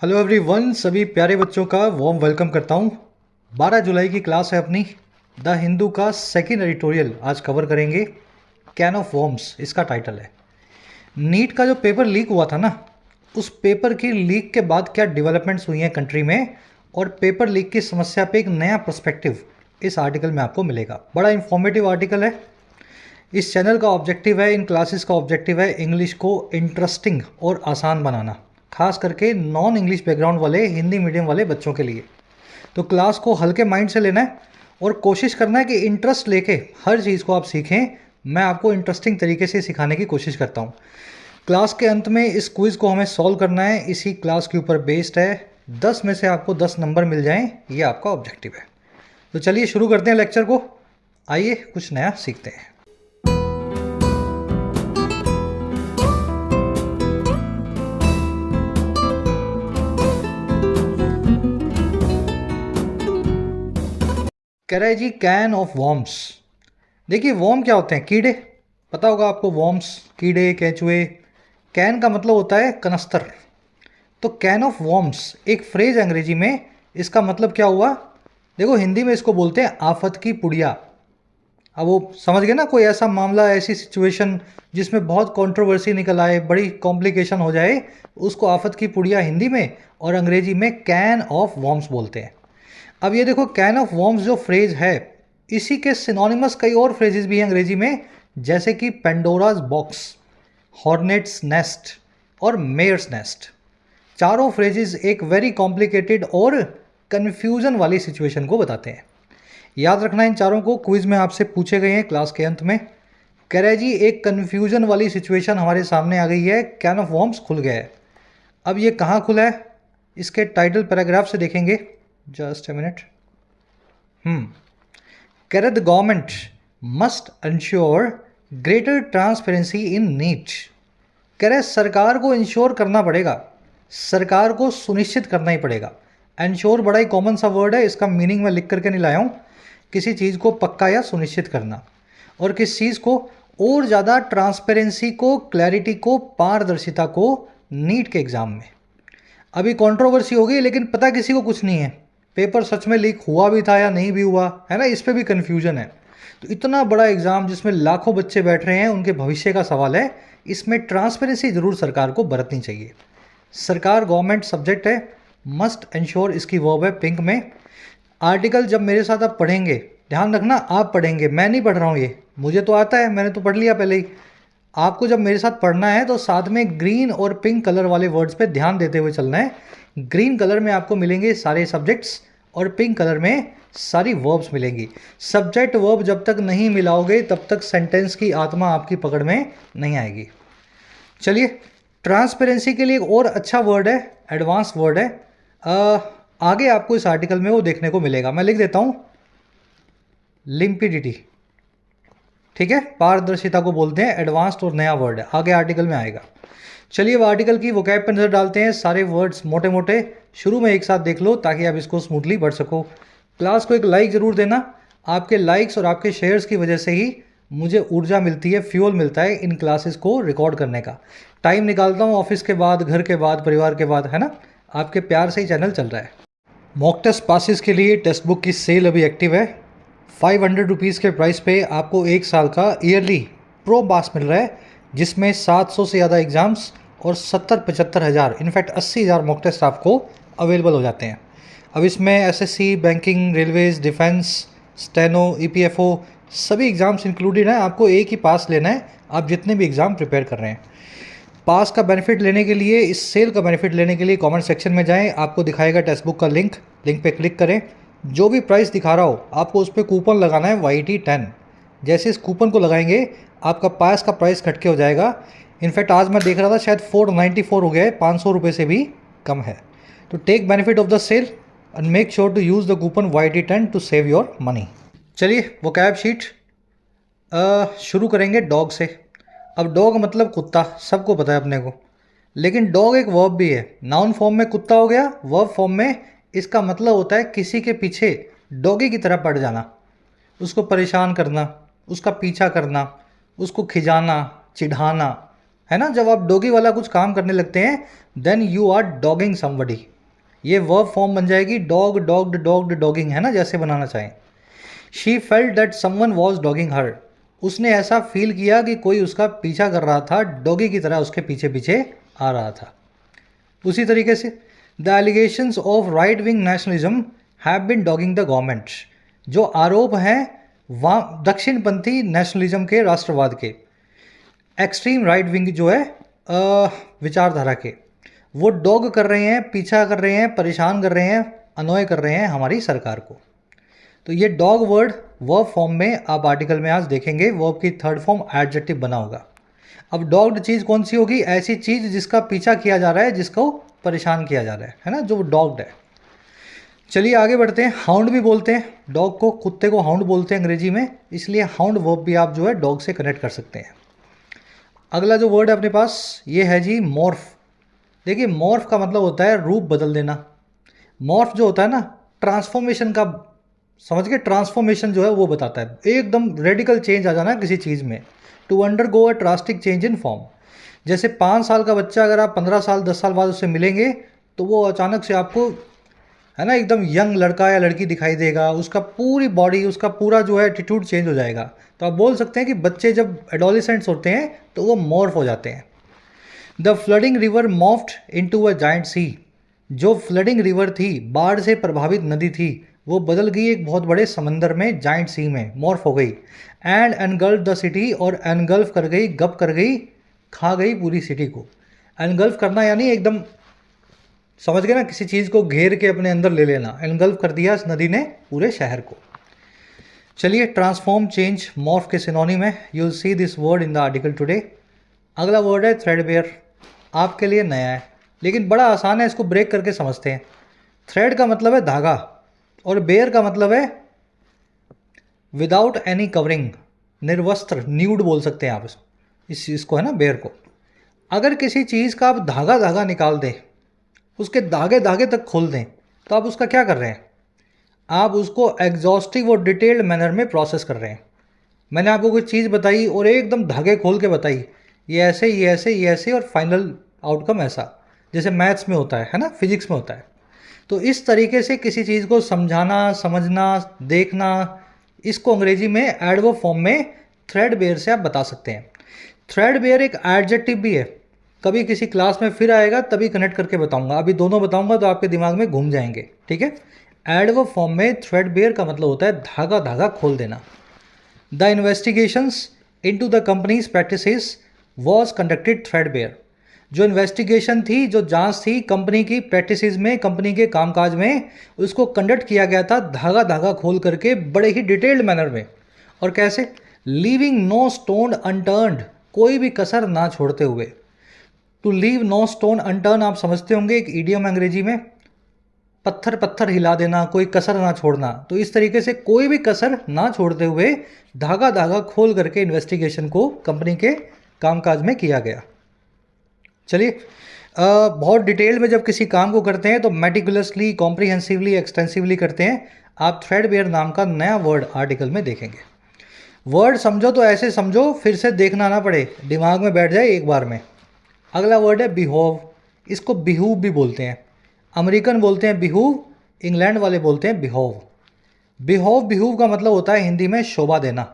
Hello everyone, सभी प्यारे बच्चों का वार्म वेलकम करता हूँ। 12 जुलाई की क्लास है अपनी। द हिंदू का सेकंड एडिटोरियल आज कवर करेंगे। कैन ऑफ वॉर्म्स इसका टाइटल है। नीट का जो पेपर लीक हुआ था ना, उस पेपर की लीक के बाद क्या डेवलपमेंट्स हुई हैं कंट्री में, और पेपर लीक की समस्या पे एक नया पर्सपेक्टिव इस आर्टिकल में आपको मिलेगा। बड़ा इंफॉर्मेटिव आर्टिकल है। इस चैनल का ऑब्जेक्टिव है, इन क्लासेस का ऑब्जेक्टिव है इंग्लिश को इंटरेस्टिंग और आसान बनाना, खास करके नॉन इंग्लिश बैकग्राउंड वाले हिंदी मीडियम वाले बच्चों के लिए। तो क्लास को हल्के माइंड से लेना है और कोशिश करना है कि इंटरेस्ट लेके हर चीज़ को आप सीखें। मैं आपको इंटरेस्टिंग तरीके से सिखाने की कोशिश करता हूँ। क्लास के अंत में इस क्विज़ को हमें सॉल्व करना है, इसी क्लास के ऊपर बेस्ड है। 10 में से आपको 10 नंबर मिल जाएं, ये आपका ऑब्जेक्टिव है। तो चलिए शुरू करते हैं लेक्चर को। आइए कुछ नया सीखते हैं। कह रहा है जी कैन ऑफ वॉर्म्स। देखिए वॉर्म क्या होते हैं? कीड़े। पता होगा आपको, वॉर्म्स कीड़े केंचुए। कैन का मतलब होता है कनस्तर। तो कैन ऑफ वॉर्म्स एक फ्रेज है अंग्रेजी में। इसका मतलब क्या हुआ? देखो हिंदी में इसको बोलते हैं आफत की पुड़िया। अब वो समझ गए ना, कोई ऐसा मामला, ऐसी सिचुएशन जिसमें बहुत कंट्रोवर्सी निकल आए, बड़ी कॉम्प्लिकेशन हो जाए, उसको आफत की पुड़िया हिंदी में और अंग्रेजी में कैन ऑफ वॉर्म्स बोलते हैं। अब ये देखो, कैन ऑफ वॉर्म्स जो फ्रेज है, इसी के सिनोनिमस कई और फ्रेजेस भी हैं अंग्रेजी में, जैसे कि पेंडोराज बॉक्स, हॉर्नेट्स नेस्ट और मेयर्स नेस्ट। चारों फ्रेजेस एक वेरी कॉम्प्लिकेटेड और कन्फ्यूजन वाली सिचुएशन को बताते हैं। याद रखना, इन चारों को क्विज में आपसे पूछे गए हैं क्लास के अंत में। कह रहे जी एक कन्फ्यूजन वाली सिचुएशन हमारे सामने आ गई है, कैन ऑफ वॉर्म्स खुल गया है। अब ये कहाँ खुला है, इसके टाइटल पैराग्राफ से देखेंगे। Just a minute. कह रहे the government must ensure greater transparency in NEET. कह रहे सरकार को इंश्योर करना पड़ेगा, सरकार को सुनिश्चित करना ही पड़ेगा। इंश्योर बड़ा ही कॉमन सा वर्ड है, इसका मीनिंग मैं लिख करके नहीं लाया हूँ। किसी चीज़ को पक्का या सुनिश्चित करना, और किस चीज़ को? और ज़्यादा ट्रांसपेरेंसी को, क्लैरिटी को, पारदर्शिता को नीट के एग्ज़ाम में। अभी कंट्रोवर्सी हो गई, लेकिन पता किसी को कुछ नहीं है पेपर सच में लीक हुआ भी था या नहीं भी हुआ है ना, इस पे भी कन्फ्यूजन है। तो इतना बड़ा एग्ज़ाम जिसमें लाखों बच्चे बैठ रहे हैं, उनके भविष्य का सवाल है, इसमें ट्रांसपेरेंसी ज़रूर सरकार को बरतनी चाहिए। सरकार, गवर्नमेंट सब्जेक्ट है, मस्ट इंश्योर इसकी वर्ब है पिंक में। आर्टिकल जब मेरे साथ आप पढ़ेंगे, ध्यान रखना आप पढ़ेंगे, मैं नहीं पढ़ रहा हूँ, ये मुझे तो आता है, मैंने तो पढ़ लिया पहले ही। आपको जब मेरे साथ पढ़ना है तो साथ में ग्रीन और पिंक कलर वाले वर्ड्स पे ध्यान देते हुए चलना है। ग्रीन कलर में आपको मिलेंगे सारे सब्जेक्ट्स और पिंक कलर में सारी वर्ब्स मिलेंगी। सब्जेक्ट वर्ब जब तक नहीं मिलाओगे तब तक सेंटेंस की आत्मा आपकी पकड़ में नहीं आएगी। चलिए, ट्रांसपेरेंसी के लिए एक और अच्छा वर्ड है, एडवांस वर्ड है। आगे आपको इस आर्टिकल में वो देखने को मिलेगा, मैं लिख देता हूँ, लिम्पिडिटी। ठीक है, पारदर्शिता को बोलते हैं, एडवांस्ड और नया वर्ड है, आगे आर्टिकल में आएगा। चलिए वो आर्टिकल की वोकैब पर नजर डालते हैं। सारे वर्ड्स मोटे मोटे शुरू में एक साथ देख लो ताकि आप इसको स्मूथली पढ़ सको। क्लास को एक लाइक ज़रूर देना, आपके लाइक्स और आपके शेयर्स की वजह से ही मुझे ऊर्जा मिलती है, फ्यूल मिलता है इन क्लासेस को रिकॉर्ड करने का। टाइम निकालता हूँ ऑफिस के बाद, घर के बाद, परिवार के बाद, है ना। आपके प्यार से ही चैनल चल रहा है। मॉक टेस्ट पासिस के लिए टेक्स्ट बुक की सेल अभी एक्टिव है। 500 रुपीज़ के प्राइस पे आपको 1 साल का ईयरली प्रो पास मिल रहा है, जिसमें 700 से ज़्यादा एग्ज़ाम्स और 70-75 हज़ार, इनफैक्ट 80,000 मॉक टेस्ट आपको अवेलेबल हो जाते हैं। अब इसमें SSC, banking, Railways, defence, steno, EPFO सभी एग्ज़ाम्स इंक्लूडेड हैं। आपको एक ही पास लेना है, आप जितने भी एग्ज़ाम प्रिपेयर कर रहे हैं। पास का बेनिफिट लेने के लिए, इस सेल का बेनिफिट लेने के लिए कमेंट सेक्शन में जाएं, आपको दिखाएगा टेक्स्ट बुक का लिंक पे क्लिक करें। जो भी प्राइस दिखा रहा हो आपको उस पर कूपन लगाना है YT10। जैसे इस कूपन को लगाएंगे आपका पास का प्राइस कट के हो जाएगा। इनफैक्ट आज मैं देख रहा था शायद 494 हो गया है, 500 रुपये से भी कम है। तो take benefit of the sale and make sure to use the coupon YT10 to save your money. चलिए वोकैब शीट शुरू करेंगे डॉग से। अब डॉग मतलब कुत्ता, सबको पता है अपने को, लेकिन डॉग एक वर्ब भी है। नाउन फॉर्म में कुत्ता हो गया, वर्ब फॉर्म में इसका मतलब होता है किसी के पीछे डॉगी की तरह पड़ जाना, उसको परेशान करना, उसका पीछा करना, उसको खिजाना, चिढ़ाना, है ना, जब आप डॉगी वाला कुछ काम करने लगते हैं, then you are dogging somebody. ये वर्ब फॉर्म बन जाएगी डॉग, डॉग्ड, डॉग्ड, डॉगिंग, है ना, जैसे बनाना चाहें। She felt that someone was dogging her. उसने ऐसा फील किया कि कोई उसका पीछा कर रहा था, डॉगी की तरह उसके पीछे पीछे आ रहा था। उसी तरीके से the allegations of right wing nationalism have been डॉगिंग the government. जो आरोप हैं वहाँ दक्षिणपंथी नेशनलिज्म के, राष्ट्रवाद के, एक्सट्रीम राइट विंग जो है विचारधारा के, वो डॉग कर रहे हैं, पीछा कर रहे हैं, परेशान कर रहे हैं, अनॉय कर रहे हैं हमारी सरकार को। तो ये डॉग वर्ड वर्ब फॉर्म में आप आर्टिकल में आज देखेंगे, वर्ब की थर्ड फॉर्म एडजेक्टिव बना होगा। अब डॉग्ड चीज़ कौन सी होगी? ऐसी चीज़ जिसका पीछा किया जा रहा है, जिसको परेशान किया जा रहा है ना, जो डॉग्ड है। चलिए आगे बढ़ते हैं। हाउंड भी बोलते हैं डॉग को, कुत्ते को हाउंड बोलते हैं अंग्रेजी में, इसलिए हाउंड वर्ब भी आप जो है डॉग से कनेक्ट कर सकते हैं। अगला जो वर्ड है अपने पास ये है जी मॉर्फ। देखिए मॉर्फ का मतलब होता है रूप बदल देना। मॉर्फ जो होता है ना, ट्रांसफॉर्मेशन का, समझ के, ट्रांसफॉर्मेशन जो है वो बताता है, एकदम रेडिकल चेंज आ जाना किसी चीज़ में। To undergo a drastic change in form. जैसे 5 साल का बच्चा अगर आप 15 साल 10 साल बाद उससे मिलेंगे तो वो अचानक से आपको, है ना, एकदम यंग लड़का या लड़की दिखाई देगा, उसका पूरी बॉडी, उसका पूरा जो है एटीट्यूड चेंज हो जाएगा। तो आप बोल सकते हैं कि बच्चे जब एडोलिसेंट्स होते हैं तो वो मॉर्फ हो जाते हैं। The flooding river morphed into a giant sea. जो फ्लडिंग रिवर थी, बाढ़ से प्रभावित नदी थी, वो बदल गई एक बहुत बड़े समंदर में, जाइंट सी में, मॉर्फ हो गई। एंड एनगल्फ द सिटी, और एनगल्फ कर गई, गप कर गई, खा गई पूरी सिटी को। एनगल्फ करना यानी एकदम, समझ गए ना, किसी चीज़ को घेर के अपने अंदर ले लेना। एनगल्फ कर दिया इस नदी ने पूरे शहर को। चलिए ट्रांसफॉर्म, चेंज, मॉर्फ के सिनोनिम है। You will see this word in the article today. अगला वर्ड है थ्रेडबेयर। आपके लिए नया है लेकिन बड़ा आसान है, इसको ब्रेक करके समझते हैं। थ्रेड का मतलब है धागा, और बेयर का मतलब है विदाउट एनी कवरिंग, निर्वस्त्र, न्यूड बोल सकते हैं आप इसको, है ना, बेयर को। अगर किसी चीज़ का आप धागा धागा निकाल दें, उसके धागे धागे तक खोल दें, तो आप उसका क्या कर रहे हैं? आप उसको एग्जॉस्टिव और डिटेल्ड मैनर में प्रोसेस कर रहे हैं। मैंने आपको कोई चीज़ बताई और एकदम धागे खोल के बताई, ये ऐसे, ये ऐसे, ये ऐसे, और फाइनल आउटकम ऐसा, जैसे मैथ्स में होता है ना, फिजिक्स में होता है। तो इस तरीके से किसी चीज़ को समझाना, समझना, देखना, इसको अंग्रेजी में एडवर्ब फॉर्म में थ्रेडबेयर से आप बता सकते हैं। थ्रेडबेयर एक एडजेक्टिव भी है, कभी किसी क्लास में फिर आएगा तभी कनेक्ट करके बताऊंगा, अभी दोनों बताऊंगा तो आपके दिमाग में घूम जाएंगे, ठीक है। एडवर्ब फॉर्म में थ्रेडबेयर का मतलब होता है धागा धागा खोल देना। The investigations into the companies practices was conducted threadbare. जो इन्वेस्टिगेशन थी, जो जांच थी कंपनी की प्रैक्टिसेस में, कंपनी के कामकाज में, उसको कंडक्ट किया गया था धागा धागा खोल करके, बड़े ही डिटेल्ड मैनर में। और कैसे? लीविंग नो स्टोन अनटर्न्ड, कोई भी कसर ना छोड़ते हुए। To leave no stone unturn आप समझते होंगे, एक इडियम अंग्रेजी में, पत्थर पत्थर हिला देना, कोई कसर ना छोड़ना। तो इस तरीके से कोई भी कसर ना छोड़ते हुए धागा धागा खोल करके इन्वेस्टिगेशन को कंपनी के कामकाज में किया गया। चलिए बहुत डिटेल में जब किसी काम को करते हैं तो मेटिकुलसली, कॉम्प्रिहेंसिवली, एक्सटेंसिवली करते हैं। आप थ्रेडबेयर नाम का नया वर्ड आर्टिकल में देखेंगे। वर्ड समझो तो ऐसे समझो, फिर से देखना ना पड़े, दिमाग में बैठ जाए एक बार में। अगला वर्ड है बिहोव। इसको बिहूव भी बोलते हैं, अमेरिकन बोलते हैं बिहूव, इंग्लैंड वाले बोलते हैं बिहोव। बिहोव, बिहूव का मतलब होता है हिंदी में शोभा देना।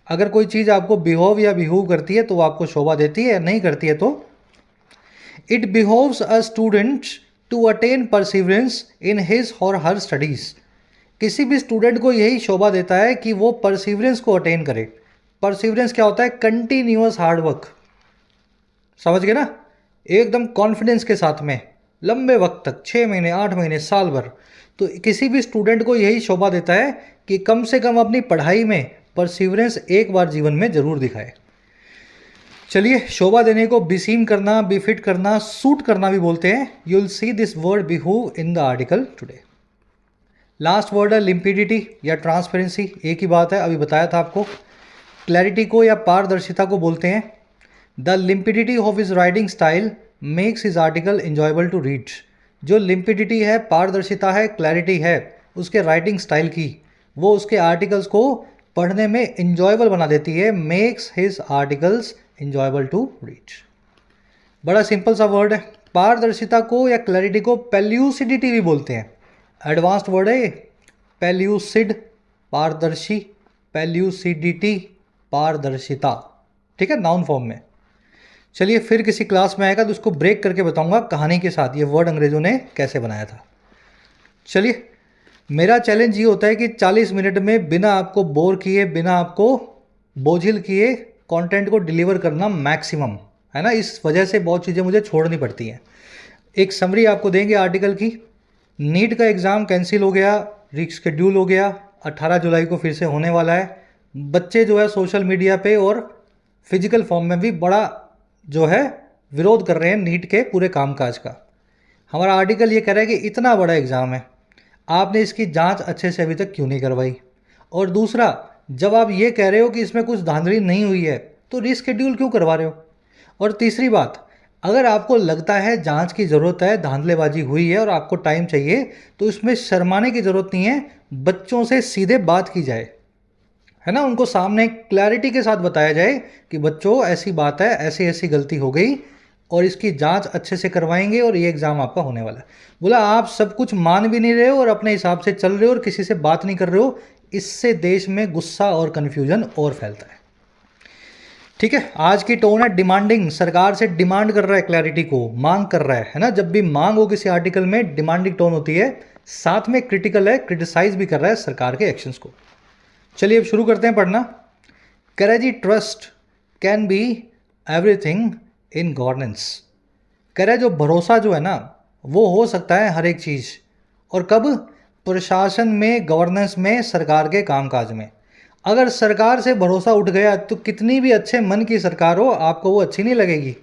अगर कोई चीज़ आपको बिहोव या बिहूव करती है तो वो आपको शोभा देती है, या नहीं करती है तो it behoves a student to attain perseverance in his or her studies. किसी भी स्टूडेंट को यही शोभा देता है कि वो परसिवरेंस को अटेन करे। परसिवरेंस क्या होता है? कंटिन्यूअस हार्डवर्क, समझ गए ना, एकदम कॉन्फिडेंस के साथ में लंबे वक्त तक, 6 महीने, 8 महीने, साल भर। तो किसी भी स्टूडेंट को यही शोभा देता है कि कम से कम अपनी पढ़ाई में परसिवरेंस एक बार जीवन में जरूर दिखाए। चलिए, शोभा देने को बिसीम करना, बिफिट करना, सूट करना भी बोलते हैं। You will see this word behove in the article today. Last word है लिम्पिडिटी या ट्रांसपेरेंसी, एक ही बात है, अभी बताया था आपको। क्लैरिटी को या पारदर्शिता को बोलते हैं। The limpidity of his writing style makes his article enjoyable to read. जो लिम्पिडिटी है, पारदर्शिता है, क्लैरिटी है उसके राइटिंग स्टाइल की, वो उसके आर्टिकल्स को पढ़ने में इंजॉयबल बना देती है। Makes his articles enjoyable to read। बड़ा सिंपल सा वर्ड है। पारदर्शिता को या क्लैरिटी को पेल्यूसिडिटी भी बोलते हैं। एडवांस्ड वर्ड है ये, पेल्यूसिड पारदर्शी, पेल्यूसिडिटी पारदर्शिता, ठीक है, नाउन फॉर्म में। चलिए फिर किसी क्लास में आएगा तो उसको ब्रेक करके बताऊंगा कहानी के साथ ये वर्ड अंग्रेज़ों ने कैसे बनाया था। चलिए, मेरा चैलेंज ये होता है कि 40 मिनट में बिना आपको बोर किए, बिना आपको बोझिल किए कंटेंट को डिलीवर करना मैक्सिमम, है ना। इस वजह से बहुत चीज़ें मुझे छोड़नी पड़ती हैं। एक समरी आपको देंगे आर्टिकल की। नीट का एग्ज़ाम कैंसिल हो गया, रिशेड्यूल हो गया, 18 जुलाई को फिर से होने वाला है। बच्चे जो है सोशल मीडिया पे और फिजिकल फॉर्म में भी बड़ा जो है विरोध कर रहे हैं नीट के पूरे कामकाज का। हमारा आर्टिकल ये कह रहा है कि इतना बड़ा एग्ज़ाम है, आपने इसकी जांच अच्छे से अभी तक क्यों नहीं करवाई। और दूसरा, जब आप ये कह रहे हो कि इसमें कुछ धांधली नहीं हुई है तो रीशेड्यूल क्यों करवा रहे हो। और तीसरी बात, अगर आपको लगता है जांच की ज़रूरत है, धांधलेबाजी हुई है और आपको टाइम चाहिए, तो इसमें शर्माने की ज़रूरत नहीं है। बच्चों से सीधे बात की जाए, है ना, उनको सामने क्लैरिटी के साथ बताया जाए कि बच्चों ऐसी बात है, ऐसी ऐसी गलती हो गई और इसकी जांच अच्छे से करवाएंगे और ये एग्ज़ाम आपका होने वाला है। बोला आप सब कुछ मान भी नहीं रहे हो और अपने हिसाब से चल रहे हो और किसी से बात नहीं कर रहे हो। इससे देश में गुस्सा और कन्फ्यूजन और फैलता है। ठीक है, आज की टोन है डिमांडिंग। सरकार से डिमांड कर रहा है, क्लैरिटी को मांग कर रहा है ना। जब भी मांग हो किसी आर्टिकल में, डिमांडिंग टोन होती है। साथ में क्रिटिकल है, क्रिटिसाइज भी कर रहा है सरकार के एक्शंस को। चलिए अब शुरू करते हैं पढ़ना। कह रहा है जी, trust can be everything in governance. कह रहा है जो भरोसा जो है ना, वो हो सकता है हर एक चीज़। और कब? प्रशासन में, गवर्नेंस में, सरकार के कामकाज में। अगर सरकार से भरोसा उठ गया तो कितनी भी अच्छे मन की सरकार हो, आपको वो अच्छी नहीं लगेगी,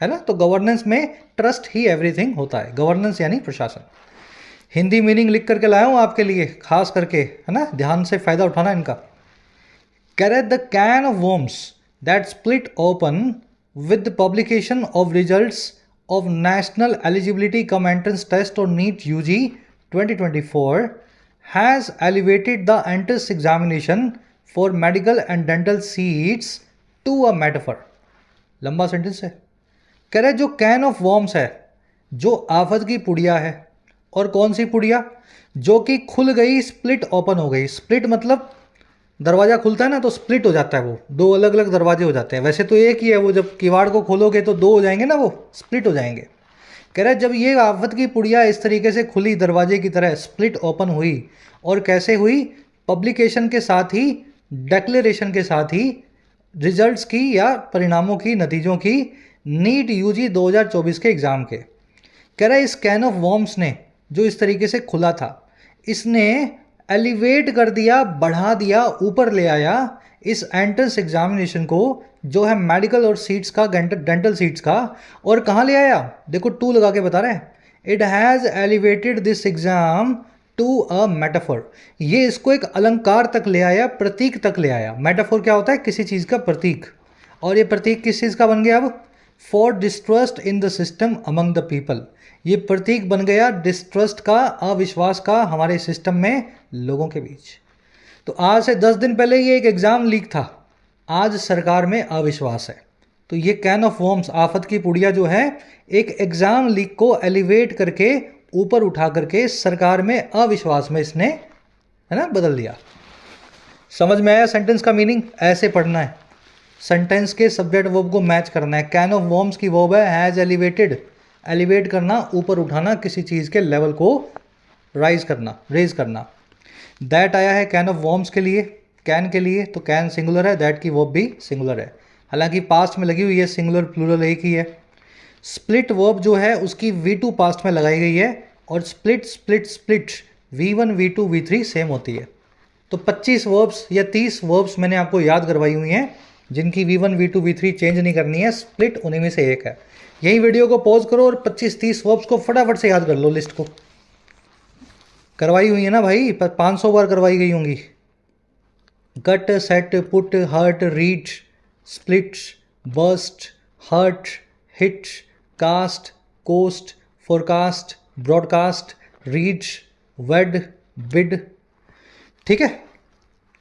है ना। तो गवर्नेंस में ट्रस्ट ही एवरीथिंग होता है। गवर्नेंस यानी प्रशासन। हिंदी मीनिंग लिख करके लाया हूँ आपके लिए खास करके, है ना, ध्यान से फ़ायदा उठाना इनका। कह रहे the can of worms that split open with the publication of results of national eligibility cum entrance test or NEET UG 2024 has elevated the entrance examination for medical and dental seats to a metaphor। लंबा sentence है। कह रहे जो can of worms है, जो आफत की पुड़िया है। और कौन सी पुड़िया? जो कि खुल गई, स्प्लिट ओपन हो गई। स्प्लिट मतलब दरवाज़ा खुलता है ना तो स्प्लिट हो जाता है, वो दो अलग अलग दरवाजे हो जाते हैं। वैसे तो एक ही है, वो जब किवाड़ को खोलोगे तो दो हो जाएंगे ना, वो स्प्लिट हो जाएंगे। कह रहा है जब ये आफत की पुड़िया इस तरीके से खुली, दरवाजे की तरह स्प्लिट ओपन हुई। और कैसे हुई? पब्लिकेशन के साथ ही, डिक्लेरेशन के साथ ही रिजल्ट्स की या परिणामों की, नतीजों की, नीट यूजी 2024 के एग्ज़ाम के। कह रहा है इस कैन ऑफ वॉर्म्स ने जो इस तरीके से खुला था, इसने एलिवेट कर दिया, बढ़ा दिया, ऊपर ले आया इस एंट्रेंस एग्जामिनेशन को, जो है मेडिकल और सीट्स का, डेंटल सीट्स का। और कहाँ ले आया? देखो टू लगा के बता रहे हैं। It has elevated this exam to a metaphor. ये इसको एक अलंकार तक ले आया, प्रतीक तक ले आया। मेटाफोर क्या होता है? किसी चीज़ का प्रतीक। और ये प्रतीक किस चीज़ का बन गया अब? For distrust in the system among the people. ये प्रतीक बन गया डिस्ट्रस्ट का, अविश्वास का हमारे सिस्टम में, लोगों के बीच। तो आज से 10 दिन पहले ये एक एग्ज़ाम लीक था, आज सरकार में अविश्वास है। तो ये कैन ऑफ वॉर्म्स, आफत की पुड़िया जो है, एक एग्ज़ाम लीक को एलिवेट करके, ऊपर उठा करके सरकार में अविश्वास में इसने, है ना, बदल दिया। समझ में आया सेंटेंस का मीनिंग? ऐसे पढ़ना है, सेंटेंस के सब्जेक्ट वर्ब को मैच करना है। कैन ऑफ वॉर्म्स की वर्ब है हैज़ एलिवेटेड। एलिवेट करना, ऊपर उठाना, किसी चीज़ के लेवल को राइज करना, रेज करना। दैट आया है कैन ऑफ वॉर्म्स के लिए, कैन के लिए। तो कैन सिंगुलर है, दैट की वर्ब भी सिंगुलर है, हालांकि पास्ट में लगी हुई है, सिंगुलर प्लूरल एक ही है। स्प्लिट वर्ब जो है उसकी V2 पास्ट में लगाई गई है, और split split split V1 V2 V3 same होती है। तो 25 वर्ब्स या 30 वर्ब्स मैंने आपको याद करवाई हुई हैं, जिनकी V1 V2 V3 चेंज नहीं करनी है। स्प्लिट उन्हीं में से एक है। यही वीडियो को पॉज करो और 25-30 वर्ब्स को फटाफट से याद कर लो। लिस्ट को करवाई हुई है ना भाई, 500 बार करवाई गई होंगी। Cut, set, put, hurt, read, split, burst, hurt, hit, cast, cost, forecast, broadcast, read, wed, bid. ठीक है,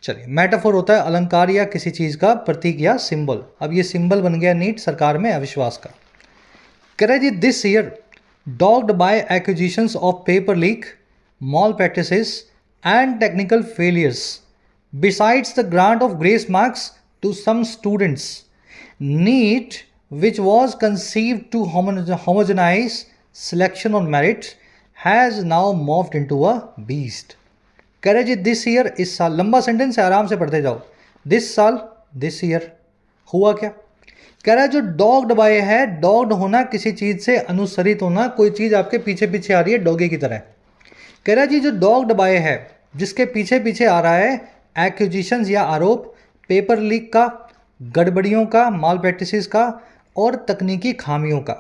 चलिए। मेटाफोर होता है अलंकार या किसी चीज़ का प्रतीक या सिंबल। अब ये सिंबल बन गया नीट सरकार में अविश्वास का। कह रहे जी this year dogged by accusations of paper leak, malpractices, and technical failures. Besides the grant of grace marks to some students, NEET, which was conceived to homogenize selection on merit, has now morphed into a beast. कह रहे जी this year, इस साल, लंबा sentence है, आराम से पढ़ते जाओ। दिस साल, दिस ईयर, हुआ क्या? कह रहा है जो डॉग्ड बाय है, डॉग्ड होना किसी चीज से अनुसरित होना, कोई चीज आपके पीछे पीछे आ रही है डॉगी की तरह। कह रहा है जी जो डॉग्ड बाय है, जिसके पीछे पीछे आ रहा है, एक्यूजिशंस या आरोप, पेपर लीक का, गड़बड़ियों का, माल प्रैक्टिसेस का और तकनीकी खामियों का।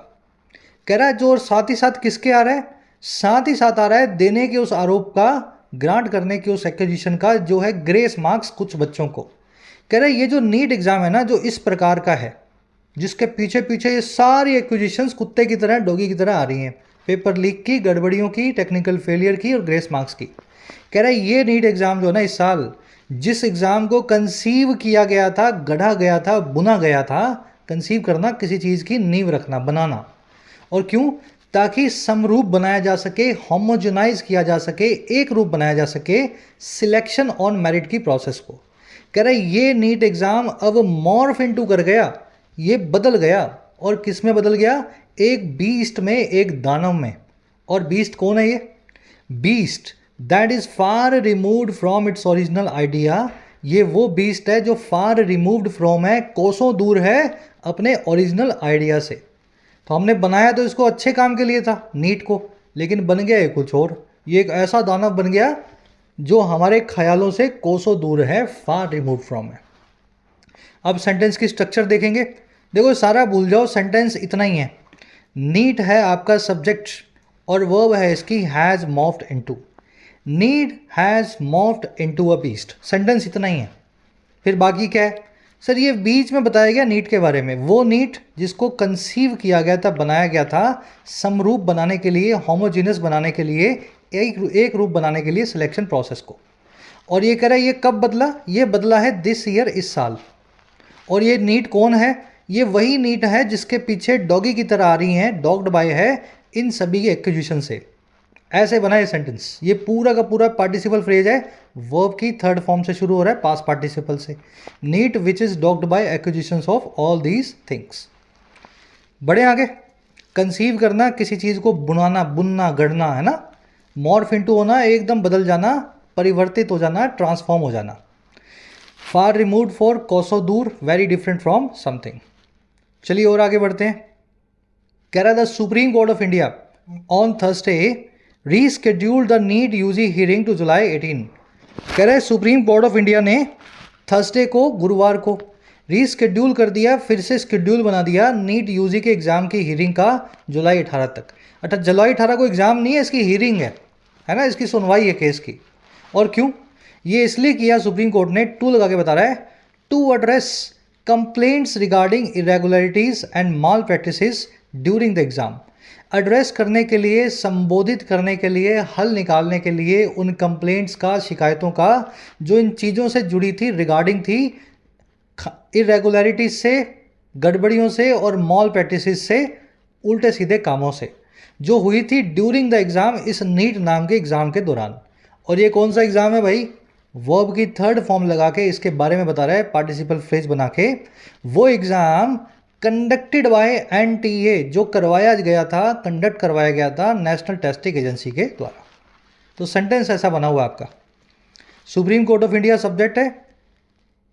कह रहा है जो, और साथ ही साथ किसके आ रहा है? साथ ही साथ आ रहा है देने के उस आरोप का, ग्रांट करने के उस एक्यूजिशन का, जो है ग्रेस मार्क्स कुछ बच्चों को। कह रहा है ये जो नीट एग्जाम है ना, जो इस प्रकार का है, जिसके पीछे पीछे ये सारी एक्विजिशंस कुत्ते की तरह, डॉगी की तरह आ रही हैं, पेपर लीक की, गड़बड़ियों की, टेक्निकल फेलियर की और ग्रेस मार्क्स की। कह रहा है ये नीट एग्जाम जो है ना इस साल, जिस एग्जाम को कंसीव किया गया था, गढ़ा गया था, बुना गया था, कंसीव करना किसी चीज़ की नींव रखना, बनाना, और क्यों? ताकि समरूप बनाया जा सके, होमोजेनाइज किया जा सके, एक रूप बनाया जा सके सिलेक्शन ऑन मेरिट की प्रोसेस को। कह रहा है ये नीट एग्जाम अब मॉर्फ इनटू कर गया, ये बदल गया, और किस में बदल गया? एक बीस्ट में, एक दानव में। और बीस्ट कौन है ये? Beast that is far removed from its original idea. ये वो बीस्ट है जो फार रिमूव्ड फ्रॉम है, कोसों दूर है अपने ओरिजिनल आइडिया से। तो हमने बनाया तो इसको अच्छे काम के लिए था, नीट को, लेकिन बन गया ये कुछ और। ये एक ऐसा दानव बन गया जो हमारे ख्यालों से कोसों दूर है, फार रिमूव फ्रॉम है। अब सेंटेंस की स्ट्रक्चर देखेंगे। देखो सारा भूल जाओ, सेंटेंस इतना ही है। नीट है आपका सब्जेक्ट और वर्ब है इसकी has morphed into. NEET has morphed into a beast, sentence इतना ही है। फिर बाकी क्या है? सर ये बीच में बताया गया नीट के बारे में, वो नीट जिसको कंसीव किया गया था, बनाया गया था समरूप बनाने के लिए, होमोजीनियस बनाने के लिए, एक रूप बनाने के लिए सिलेक्शन प्रोसेस को। और ये कह रहा है ये कब बदला? ये बदला है दिस ईयर, इस साल। और ये नीट कौन है? ये वही नीट है जिसके पीछे डॉगी की तरह आ रही हैं, डॉग्ड बाय है इन सभी के एक्विजिशन से। ऐसे बना ये सेंटेंस। ये पूरा का पूरा पार्टिसिपल फ्रेज है, वर्ब की थर्ड फॉर्म से शुरू हो रहा है, पास्ट पार्टिसिपल से। NEET which is dogged by accusations of all these things. बढ़े आगे। कंसीव करना, किसी चीज़ को बुनाना, बुनना, गढ़ना, है ना। मॉर्फ इनटू होना, एकदम बदल जाना, परिवर्तित हो जाना, ट्रांसफॉर्म हो जाना। फार रिमूव्ड फॉर, कोसों दूर, वेरी डिफरेंट फ्रॉम समथिंग। चलिए और आगे बढ़ते हैं। कह रहा the Supreme Court of India on Thursday rescheduled the NEET UG hearing to July 18। कह रहे सुप्रीम कोर्ट ऑफ इंडिया ने थर्सडे को, गुरुवार को, रीस्केड्यूल कर दिया, फिर से स्केड्यूल बना दिया नीट यूजी के एग्ज़ाम की हियरिंग का जुलाई 18 तक। अर्थात जुलाई 18 को एग्ज़ाम नहीं है, इसकी हियरिंग है ना, इसकी सुनवाई है केस की। और क्यों? ये इसलिए किया सुप्रीम कोर्ट ने, टू लगा के बता रहा है, to address complaints regarding irregularities and malpractices during the exam. Address करने के लिए, संबोधित करने के लिए, हल निकालने के लिए उन कंप्लेंट्स का, शिकायतों का, जो इन चीज़ों से जुड़ी थी, रिगार्डिंग थी इरेगुलरिटीज से, गड़बड़ियों से और मॉल प्रैक्टिसेस से, उल्टे सीधे कामों से, जो हुई थी ड्यूरिंग द एग्ज़ाम, इस नीट नाम के एग्ज़ाम के दौरान। और ये कौन सा एग्ज़ाम है भाई? वर्ब की थर्ड फॉर्म लगा के इसके बारे में बता रहा है, पार्टिसिपल फ्रेज बना के। वो एग्ज़ाम कंडक्टेड बाय एनटीए, जो करवाया गया था, कंडक्ट करवाया गया था नेशनल टेस्टिंग एजेंसी के द्वारा। तो सेंटेंस ऐसा बना हुआ आपका। Supreme Court of India subject है,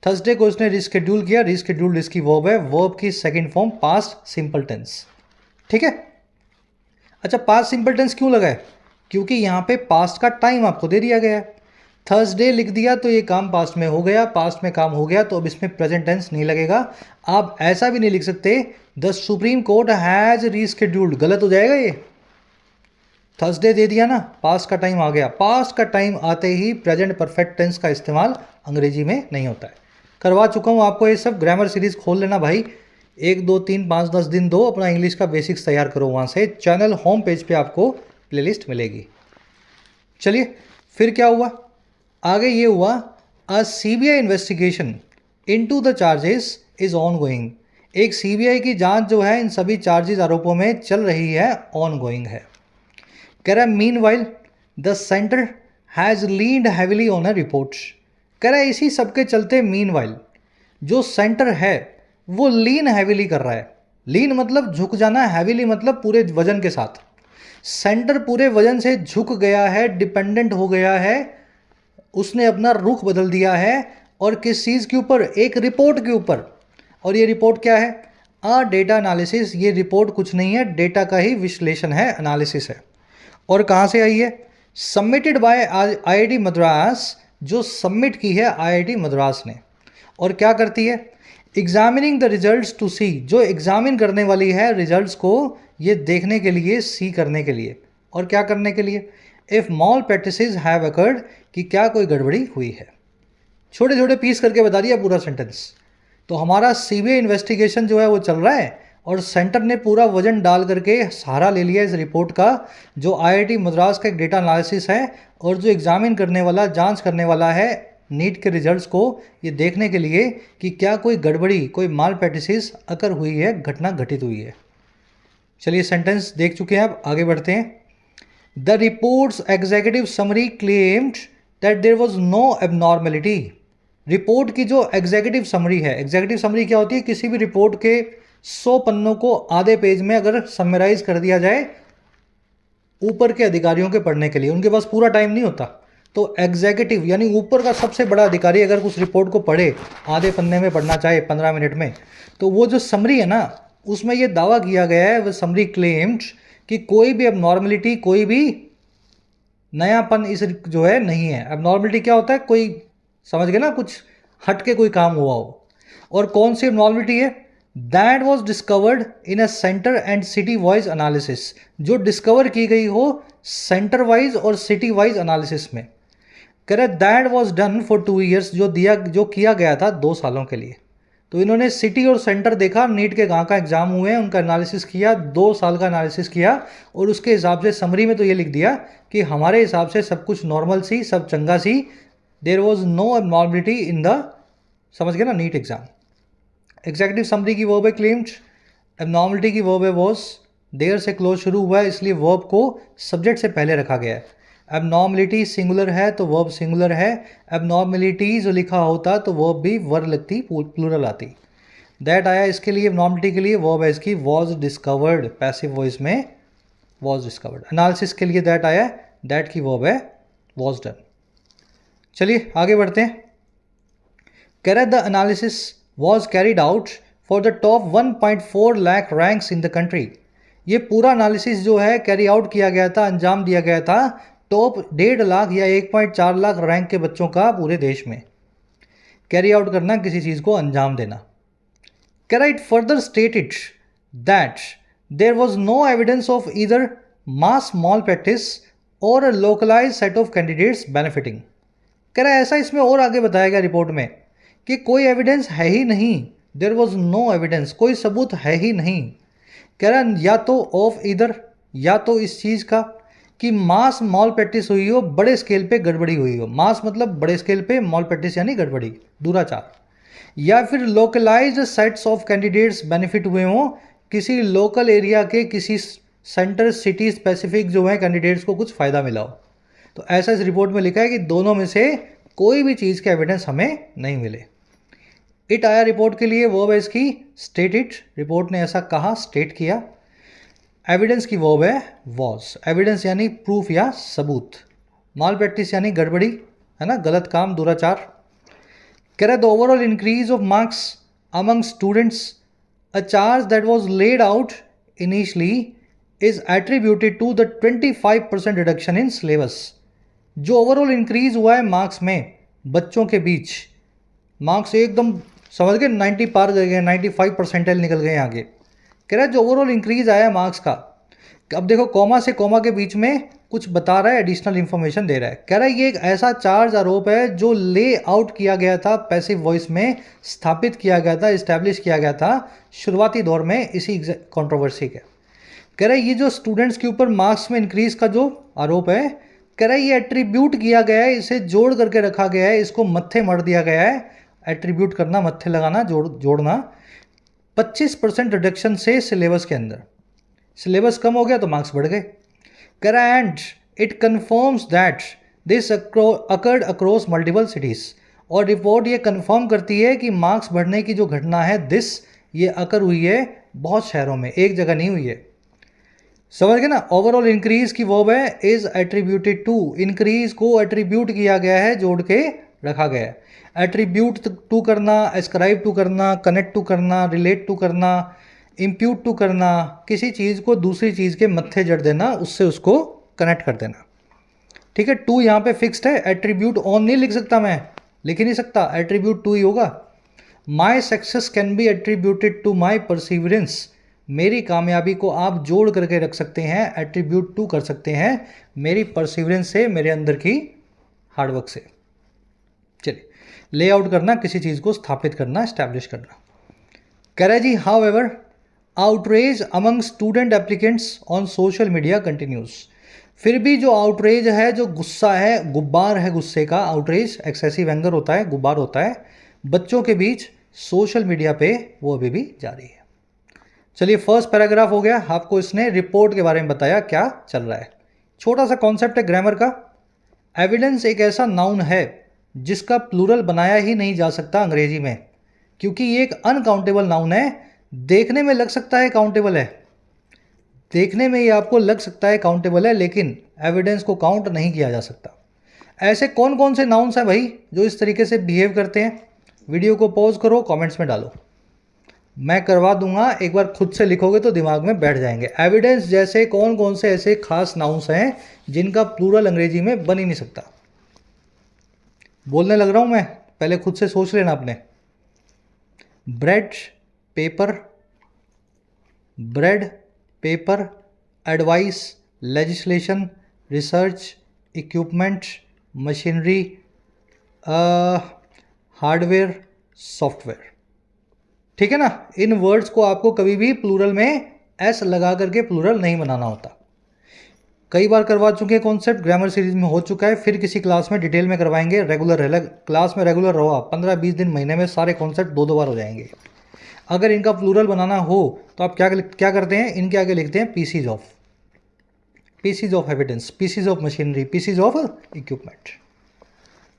थर्सडे को इसने रिस्केड्यूल किया, रिस्केड्यूल्ड इसकी वर्ब है, वर्ब की second form past simple tense. ठीक है। अच्छा, पास्ट सिंपल टेंस क्यों लगा है? क्योंकि यहाँ पे पास्ट का टाइम आपको दे दिया गया है। थर्सडे लिख दिया तो ये काम पास्ट में हो गया, पास्ट में काम हो गया, तो अब इसमें प्रेजेंट टेंस नहीं लगेगा। आप ऐसा भी नहीं लिख सकते द सुप्रीम कोर्ट हैज़ रीस्केड्यूल्ड, गलत हो जाएगा ये। थर्सडे दे दिया ना, पास्ट का टाइम आ गया, पास्ट का टाइम आते ही प्रेजेंट परफेक्ट टेंस का इस्तेमाल अंग्रेजी में नहीं होता है। करवा चुका हूँ आपको ये सब, ग्रामर सीरीज़ खोल लेना भाई, 1 2 3 5 10 दिन दो, अपना इंग्लिश का बेसिक्स तैयार करो। वहाँ से चैनल होम पेज पे आपको प्लेलिस्ट मिलेगी। चलिए फिर क्या हुआ आगे? ये हुआ, अ CBI investigation into the charges is on going. एक सीबीआई की जांच जो है इन सभी चार्जेस आरोपों में चल रही है, ऑन गोइंग है। कह रहा है meanwhile the centre has leaned heavily on a reports. कह रहा है इसी सब के चलते मीनवाइल जो सेंटर है वो लीन हैविली कर रहा है। लीन मतलब झुक जाना, हैविली मतलब पूरे वजन के साथ। सेंटर पूरे वजन से झुक गया है, डिपेंडेंट हो गया है, उसने अपना रुख बदल दिया है। और किस चीज़ के ऊपर? एक रिपोर्ट के ऊपर। और ये रिपोर्ट क्या है? Data analysis. ये रिपोर्ट कुछ नहीं है, डेटा का ही विश्लेषण है, एनालिसिस है। और कहाँ से आई है? सबमिटेड बाय आईआईटी मद्रास, जो सबमिट की है आईआईटी मद्रास ने। और क्या करती है? एग्जामिनिंग द रिजल्ट्स टू सी, जो एग्जामिन करने वाली है रिजल्ट्स को, ये देखने के लिए, सी करने के लिए। और क्या करने के लिए? If mall practices have occurred, कि क्या कोई गड़बड़ी हुई है। छोटे छोटे पीस करके बता दिया पूरा सेंटेंस। तो हमारा सीबीआई इन्वेस्टिगेशन जो है वो चल रहा है और सेंटर ने पूरा वजन डाल करके सहारा ले लिया इस रिपोर्ट का, जो आईआईटी मद्रास का एक डेटा एनालिसिस है और जो एग्जामिन करने वाला, जांच करने वाला है नीट के रिजल्ट्स को, ये देखने के लिए कि क्या कोई गड़बड़ी, कोई माल प्रैक्टिसेस अकर हुई है, घटना घटित हुई है। चलिए सेंटेंस देख चुके हैं, अब आगे बढ़ते हैं। The reports executive summary claimed that there was no abnormality. Report की जो एग्जीक्यूटिव समरी है, एग्जीक्यूटिव समरी क्या होती है? किसी भी रिपोर्ट के 100 पन्नों को आधे पेज में अगर समराइज कर दिया जाए ऊपर के अधिकारियों के पढ़ने के लिए, उनके पास पूरा टाइम नहीं होता, तो एग्जीक्यूटिव यानी ऊपर का सबसे बड़ा अधिकारी अगर उस रिपोर्ट को पढ़े, आधे पन्ने में पढ़ना चाहे 15 मिनट में, तो वो जो समरी है ना, उसमें ये दावा किया गया है, वो समरी क्लेम्ड कि कोई भी एबनॉर्मलिटी, कोई भी नयापन इस जो है नहीं है। एबनॉर्मलिटी क्या होता है? कोई, समझ गए ना, कुछ हट के कोई काम हुआ हो। और कौन सी एबनॉर्मलिटी है? That was discovered in a centre and city wise analysis, जो डिस्कवर की गई हो सेंटर वाइज और सिटी वाइज एनालिसिस में। कह रहे that was done for 2 years, जो किया गया था 2 सालों के लिए। तो इन्होंने सिटी और सेंटर देखा, नीट के कहाँ का एग्जाम हुए हैं, उनका एनालिसिस किया, 2 साल का एनालिसिस किया, और उसके हिसाब से समरी में तो ये लिख दिया कि हमारे हिसाब से सब कुछ नॉर्मल सी, सब चंगा सी, there was no abnormality in the, समझ गए ना, नीट एग्जाम। एग्जीक्यूटिव समरी की वर्ब है क्लेम्ड, एबनॉर्मलिटी की वर्ब है वॉज, देयर से क्लोज शुरू हुआ है इसलिए वर्ब को सब्जेक्ट से पहले रखा गया है। एबनॉर्मलिटी सिंगुलर है तो वर्ब सिंगुलर है, एबनॉर्मलिटी जो लिखा होता तो वर्ब भी वर्ब लगती, प्लूरल आती। दैट आया इसके लिए, एबनॉर्मलिटी के लिए, वर्ब है इसकी वॉज डिस्कवर्ड, पैसिव वॉइस में वॉज डिस्कवर्ड। एनालिसिस के लिए दैट आया, दैट की वर्ब है वॉज डन। चलिए आगे बढ़ते हैं। कह रहा है the analysis was carried out for the top 1.4 lakh ranks in the country. ये पूरा एनालिसिस जो है कैरी आउट किया गया था, अंजाम दिया गया था टॉप 1.5 लाख या 1.4 लाख रैंक के बच्चों का पूरे देश में। कैरी आउट करना, किसी चीज़ को अंजाम देना। कह रहा it further stated that there was no evidence of either mass malpractice or a localise set of candidates benefiting. कह रहा है ऐसा इसमें और आगे बताया गया रिपोर्ट में कि कोई एविडेंस है ही नहीं, देयर वॉज नो एविडेंस, कोई सबूत है ही नहीं। कह रहा है या तो ऑफ इधर, या तो इस चीज़ का कि मास मॉल प्रैक्टिस हुई हो, बड़े स्केल पे गड़बड़ी हुई हो। मास मतलब बड़े स्केल पे, मॉल प्रैक्टिस यानी गड़बड़ी, दुराचार। या फिर localised sets of candidates benefit हुए हों, किसी लोकल एरिया के किसी सेंटर, सिटी स्पेसिफिक जो है कैंडिडेट्स को कुछ फ़ायदा मिला हो। तो ऐसा इस रिपोर्ट में लिखा है कि दोनों में से कोई भी चीज़ के एविडेंस हमें नहीं मिले। इट आया रिपोर्ट के लिए, वर्ब है इसकी स्टेट इट, रिपोर्ट ने ऐसा कहा, स्टेट किया। एविडेंस की वर्ब है वॉज, एविडेंस यानी प्रूफ या सबूत, माल प्रैक्टिस यानी गड़बड़ी, है ना, गलत काम, दुराचार। कह रहा the overall increase of marks among students, a charge that was laid out initially is attributed to the 25% reduction in syllabus. जो ओवरऑल इंक्रीज हुआ है मार्क्स में बच्चों के बीच, मार्क्स एकदम समझ गए 90 पार कर गए, 95 परसेंटाइल निकल गए आगे। कह रहा है जो ओवरऑल इंक्रीज आया मार्क्स का, अब देखो कॉमा से कॉमा के बीच में कुछ बता रहा है, एडिशनल इंफॉर्मेशन दे रहा है। कह रहा है ये एक ऐसा चार्ज आरोप है जो ले आउट किया गया था, पैसिव वॉइस में स्थापित किया गया था, इस्टेब्लिश किया गया था शुरुआती दौर में इसी कंट्रोवर्सी के। कह रहा है ये जो स्टूडेंट्स के ऊपर मार्क्स में इंक्रीज का जो आरोप है, कह रहा है ये एट्रीब्यूट किया गया है, इसे जोड़ करके रखा गया है, इसको मत्थे मर दिया गया है। एट्रीब्यूट करना, मत्थे लगाना, जोड़ना, 25% रिडक्शन से सिलेबस के अंदर, सिलेबस कम हो गया तो मार्क्स बढ़ गए। कह रहा है and it confirms that this occurred across multiple cities, और रिपोर्ट ये कन्फर्म करती है कि मार्क्स बढ़ने की जो घटना है दिस ये अकर हुई है बहुत शहरों में, एक जगह नहीं हुई है। समझ गए ना। ओवरऑल इंक्रीज की वर्ब है इज एट्रीब्यूटेड टू, इंक्रीज को एट्रीब्यूट किया गया है, जोड़ के रखा गया है। एट्रीब्यूट टू करना, एस्क्राइब टू करना, कनेक्ट टू करना, रिलेट टू करना, इम्प्यूट टू करना, किसी चीज़ को दूसरी चीज़ के मत्थे जड़ देना, उससे उसको कनेक्ट कर देना। ठीक है, टू यहाँ पे फिक्स्ड है, एट्रीब्यूट ऑन नहीं लिख सकता, मैं लिख ही नहीं सकता, एट्रीब्यूट टू ही होगा। My success can be attributed to my perseverance, मेरी कामयाबी को आप जोड़ करके रख सकते हैं, एट्रीब्यूट टू कर सकते हैं मेरी परसिवरेंस से, मेरे अंदर की हार्डवर्क से। चलिए, लेआउट करना, किसी चीज़ को स्थापित करना, एस्टैब्लिश करना। कह रहा है जी however outrage among student applicants on social media continues, फिर भी जो आउटरेज है, जो गुस्सा है, गुब्बार है गुस्से का, आउटरेज एक्सेसिव एंगर होता है, गुब्बार होता है बच्चों के बीच सोशल मीडिया पे, वो अभी भी जारी है। चलिए, फर्स्ट पैराग्राफ हो गया, आपको इसने रिपोर्ट के बारे में बताया क्या चल रहा है। छोटा सा कॉन्सेप्ट है ग्रामर का। एविडेंस एक ऐसा नाउन है जिसका प्लूरल बनाया ही नहीं जा सकता अंग्रेजी में, क्योंकि ये एक अनकाउंटेबल नाउन है। देखने में लग सकता है काउंटेबल है, देखने में ये आपको लग सकता है काउंटेबल है, लेकिन एविडेंस को काउंट नहीं किया जा सकता। ऐसे कौन कौन से नाउन्स हैं भाई जो इस तरीके से बिहेव करते हैं? वीडियो को पॉज करो, कमेंट्स में डालो, मैं करवा दूंगा, एक बार खुद से लिखोगे तो दिमाग में बैठ जाएंगे। एविडेंस जैसे कौन कौन से ऐसे खास नाउन्स हैं जिनका प्लूरल अंग्रेजी में बन ही नहीं सकता? बोलने लग रहा हूं मैं, पहले खुद से सोच लेना आपने। Bread paper, bread paper, advice, legislation, research, equipment, machinery, hardware, software. ठीक है ना। इन वर्ड्स को आपको कभी भी प्लूरल में एस लगा करके प्लूरल नहीं बनाना होता। कई बार करवा चुके हैं कॉन्सेप्ट, ग्रामर सीरीज में हो चुका है, फिर किसी क्लास में डिटेल में करवाएंगे। रेगुलर क्लास में रेगुलर रहो आप, 15-20 दिन महीने में सारे कॉन्सेप्ट 2-2 बार हो जाएंगे। अगर इनका प्लूरल बनाना हो तो आप क्या करते हैं, इनके आगे लिखते हैं PCs of evidence, PCs of machinery, PCs of equipment.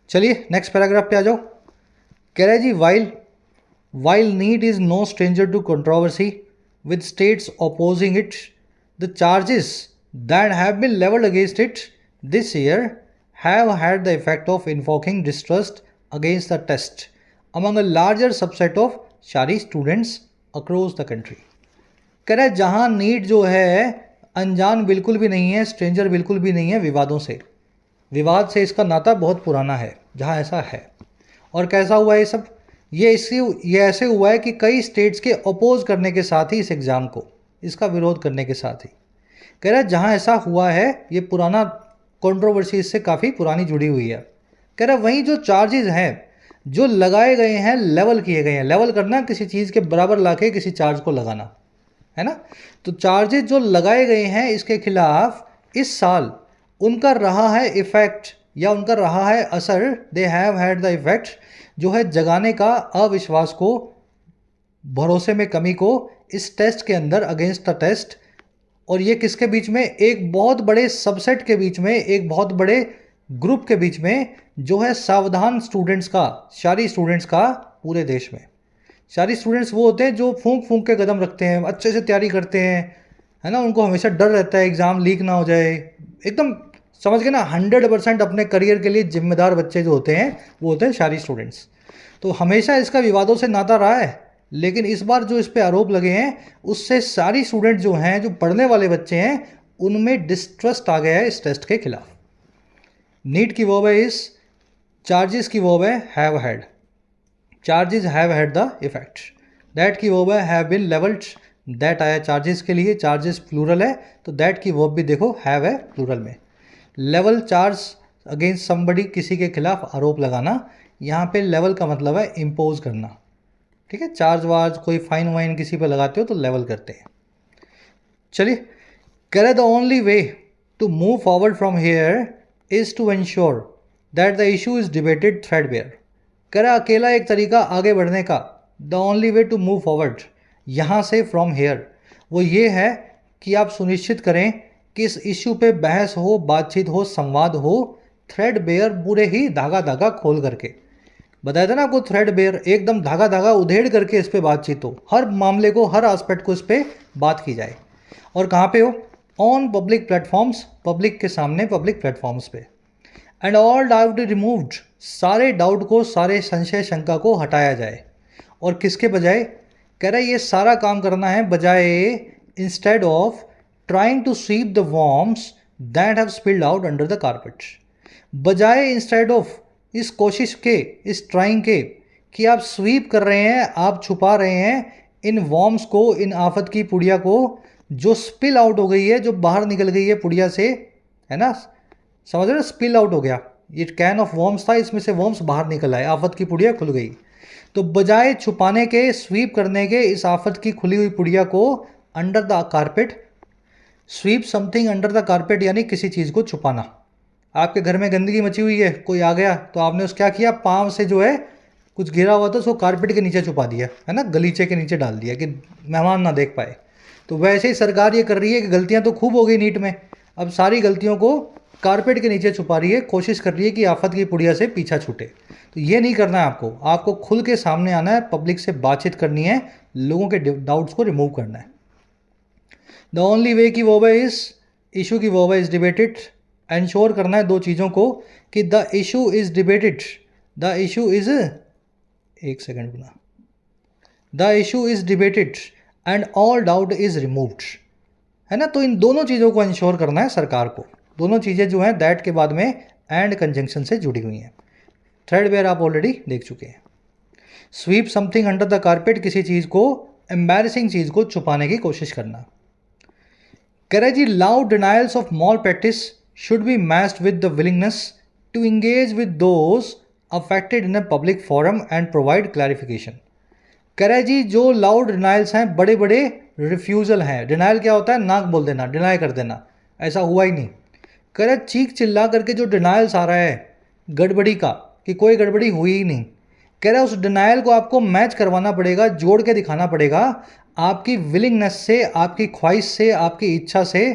चलिए नेक्स्ट पैराग्राफ पे आ जाओ। कह रहा है जी while need is no stranger to controversy with states opposing it, the charges that have been leveled against it this year have had the effect of invoking distrust against the test among a larger subset of Shari students across the country। कह रहा है जहाँ NEET जो है अनजान बिल्कुल भी नहीं है, स्ट्रेंजर बिल्कुल भी नहीं है विवादों से, विवाद से इसका नाता बहुत पुराना है जहाँ ऐसा है। और कैसा हुआ ये सब? ये ऐसे हुआ है कि कई स्टेट्स के अपोज करने के साथ ही इस एग्ज़ाम को, इसका विरोध करने के साथ ही। कह रहा है जहाँ ऐसा हुआ है ये पुराना कंट्रोवर्सी इससे काफ़ी पुरानी जुड़ी हुई है। कह रहा है वहीं जो चार्जेस हैं जो लगाए गए हैं, लेवल किए गए हैं, लेवल करना किसी चीज़ के बराबर लाके किसी चार्ज को लगाना है ना। तो चार्जेस जो लगाए गए हैं इसके खिलाफ इस साल उनका रहा है इफेक्ट या उनका रहा है असर, they have had the effect, जो है जगाने का अविश्वास को, भरोसे में कमी को इस टेस्ट के अंदर, अगेंस्ट द टेस्ट। और ये किसके बीच में? एक बहुत बड़े सबसेट के बीच में, एक बहुत बड़े ग्रुप के बीच में, जो है सावधान स्टूडेंट्स का, शारी स्टूडेंट्स का पूरे देश में। शारी स्टूडेंट्स वो होते हैं जो फूंक फूंक के कदम रखते हैं, अच्छे से तैयारी करते हैं, है ना। उनको हमेशा डर रहता है एग्ज़ाम लीक ना हो जाए, एकदम समझ गए ना, 100% अपने करियर के लिए जिम्मेदार बच्चे जो होते हैं वो होते हैं शारी स्टूडेंट्स। तो हमेशा इसका विवादों से नाता रहा है, लेकिन इस बार जो इस पे आरोप लगे हैं उससे सारी स्टूडेंट जो हैं, जो पढ़ने वाले बच्चे हैं, उनमें डिस्ट्रस्ट आ गया है इस टेस्ट के खिलाफ। नीट की वर्ब है इस, चार्जेस की वर्ब है have had, charges have had the effect. That की वर्ब है हैव बीन लेवल्ड, दैट आया चार्जेस के लिए, चार्जेस प्लूरल है तो दैट की वर्ब भी देखो हैव है प्लूरल में। लेवल चार्ज अगेंस्ट समबडी, किसी के खिलाफ आरोप लगाना, यहाँ पे लेवल का मतलब है इम्पोज करना। ठीक है, चार्ज वार्ज कोई फाइन वाइन किसी पे लगाते हो तो लेवल करते हैं। चलिए, कह रहे the only way to move forward from here is to ensure that the issue is debated threadbare. कह रहा अकेला एक तरीका आगे बढ़ने का, the only way to move forward, यहाँ से फ्रॉम हेयर, वो ये है कि आप सुनिश्चित करें कि इस इश्यू पे बहस हो, बातचीत हो, संवाद हो, थ्रेड बेयर पूरे ही धागा धागा खोल करके। बताया था ना आपको, थ्रेड बेयर एकदम धागा धागा उधेड़ करके इस पे बातचीत हो, हर मामले को, हर एस्पेक्ट को इस पे बात की जाए। और कहाँ पे हो? ऑन पब्लिक प्लेटफॉर्म्स, पब्लिक के सामने, पब्लिक प्लेटफॉर्म्स पे। एंड ऑल डाउट रिमूव्ड, सारे डाउट को, सारे संशय शंका को हटाया जाए। और किसके बजाय? कह रहा है ये सारा काम करना है बजाय, instead of trying to sweep the worms that have spilled out under the carpet. बजाय, इंस्टेड ऑफ, इस कोशिश के, इस ट्राइंग के, कि आप स्वीप कर रहे हैं, आप छुपा रहे हैं इन वॉर्म्स को, इन आफत की पुड़िया को जो स्पिल आउट हो गई है, जो बाहर निकल गई है पुड़िया से, है ना, समझ रहे हो? स्पिल आउट हो गया, ये कैन ऑफ वॉर्म्स था, इसमें से वॉर्म्स बाहर निकल आए, आफत की पुड़िया खुल गई। तो बजाय छुपाने के, स्वीप करने के इस आफत की खुली हुई पुड़िया को under the carpet, sweep something under the carpet यानी किसी चीज़ को छुपाना। आपके घर में गंदगी मची हुई है, कोई आ गया तो आपने उस क्या किया, पाँव से जो है कुछ गिरा हुआ था उसको कारपेट के नीचे छुपा दिया, है ना, गलीचे के नीचे डाल दिया कि मेहमान ना देख पाए। तो वैसे ही सरकार ये कर रही है कि गलतियां तो खूब हो गई नीट में, अब सारी गलतियों को कारपेट के नीचे छुपा रही है, कोशिश कर रही है कि आफत की पुड़िया से पीछा छूटे। तो ये नहीं करना है आपको, आपको खुल के सामने आना है, पब्लिक से बातचीत करनी है, लोगों के डाउट्स को रिमूव करना है। द ओनली वे की वो इस इशू की वो इज डिबेटेड, एंश्योर करना है दो चीज़ों को कि the issue is debated, the issue is, एक सेकेंड बना, the issue is debated and all doubt is removed, है ना। तो इन दोनों चीज़ों को इंश्योर करना है सरकार को। दोनों चीज़ें जो हैं दैट के बाद में एंड कंजंक्शन से जुड़ी हुई हैं। थ्रेड वेयर आप ऑलरेडी देख चुके हैं। Sweep something under the carpet, किसी चीज़ को, एम्बैरेसिंग चीज़ को छुपाने की कोशिश करना। कह रहे जी, loud denials of malpractice should be matched with the willingness to engage with those affected in a public forum and provide clarification. कह रहे जी, जो लाउड डिनाइल्स हैं, बड़े बड़े रिफ्यूज़ल हैं। डिनाइल क्या होता है? नाक बोल देना, डिनाई कर देना, ऐसा हुआ ही नहीं। कह रहे चीख चिल्ला करके जो डिनाइल्स आ रहा है गड़बड़ी का, कि कोई गड़बड़ी हुई ही नहीं, कह रहे उस डिनाइल को आपको मैच करवाना पड़ेगा, जोड़ के दिखाना पड़ेगा आपकी विलिंगनेस से, आपकी ख्वाहिश से, आपकी इच्छा से,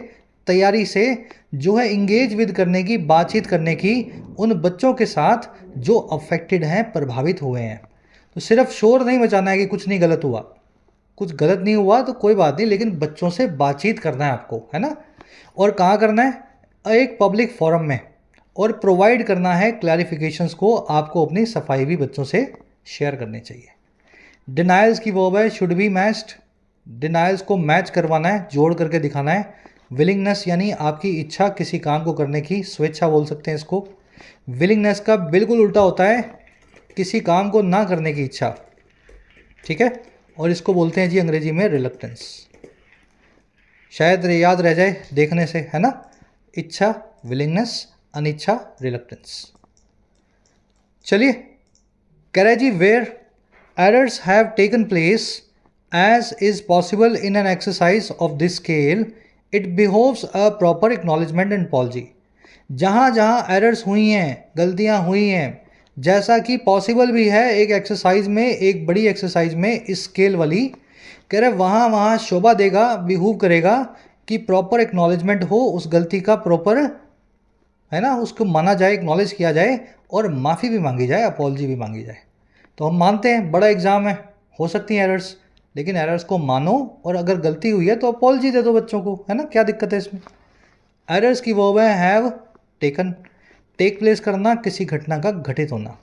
तैयारी से, जो है इंगेज विद करने की, बातचीत करने की उन बच्चों के साथ जो अफेक्टेड हैं, प्रभावित हुए हैं। तो सिर्फ शोर नहीं मचाना है कि कुछ नहीं गलत हुआ, कुछ गलत नहीं हुआ तो कोई बात नहीं, लेकिन बच्चों से बातचीत करना है आपको, है ना। और कहाँ करना है? एक पब्लिक फोरम में, और प्रोवाइड करना है क्लैरिफिकेशंस को। आपको अपनी सफाई भी बच्चों से शेयर करनी चाहिए। डिनाइल्स की वर्ब है शुड बी मैच्ड, डिनाइल्स को मैच करवाना है, जोड़ करके दिखाना है। विलिंगनेस यानी आपकी इच्छा किसी काम को करने की, स्वेच्छा बोल सकते हैं इसको। विलिंगनेस का बिल्कुल उल्टा होता है किसी काम को ना करने की इच्छा, ठीक है। और इसको बोलते हैं जी अंग्रेजी में रिलक्टेंस। शायद याद रह जाए देखने से, है ना। इच्छा विलिंगनेस, अनिच्छा रिलक्टेंस। चलिए, कह रहे जी, where errors have taken place as is possible in an exercise of this scale, it behoves a proper acknowledgement and policy. जहाँ जहाँ एरर्स हुई हैं, गलतियाँ हुई हैं, जैसा कि पॉसिबल भी है एक एक्सरसाइज में, एक बड़ी एक्सरसाइज में, इस स्केल वाली, कह रहे वहाँ वहाँ शोभा देगा, बिहूव करेगा कि प्रॉपर एक्नॉलेजमेंट हो, उस गलती का प्रॉपर, है ना, उसको माना जाए, एक्नॉलेज किया जाए, और माफ़ी भी मांगी जाए, अपॉलजी भी मांगी जाए। तो हम मानते हैं बड़ा एग्ज़ाम है, हो सकती हैं एरर्स, लेकिन एरर्स को मानो, और अगर गलती हुई है तो अपॉलजी दे दो बच्चों को, है ना, क्या दिक्कत है इसमें। एरर्स की वर्ब है हैव टेकन, टेक प्लेस करना, किसी घटना का घटित होना।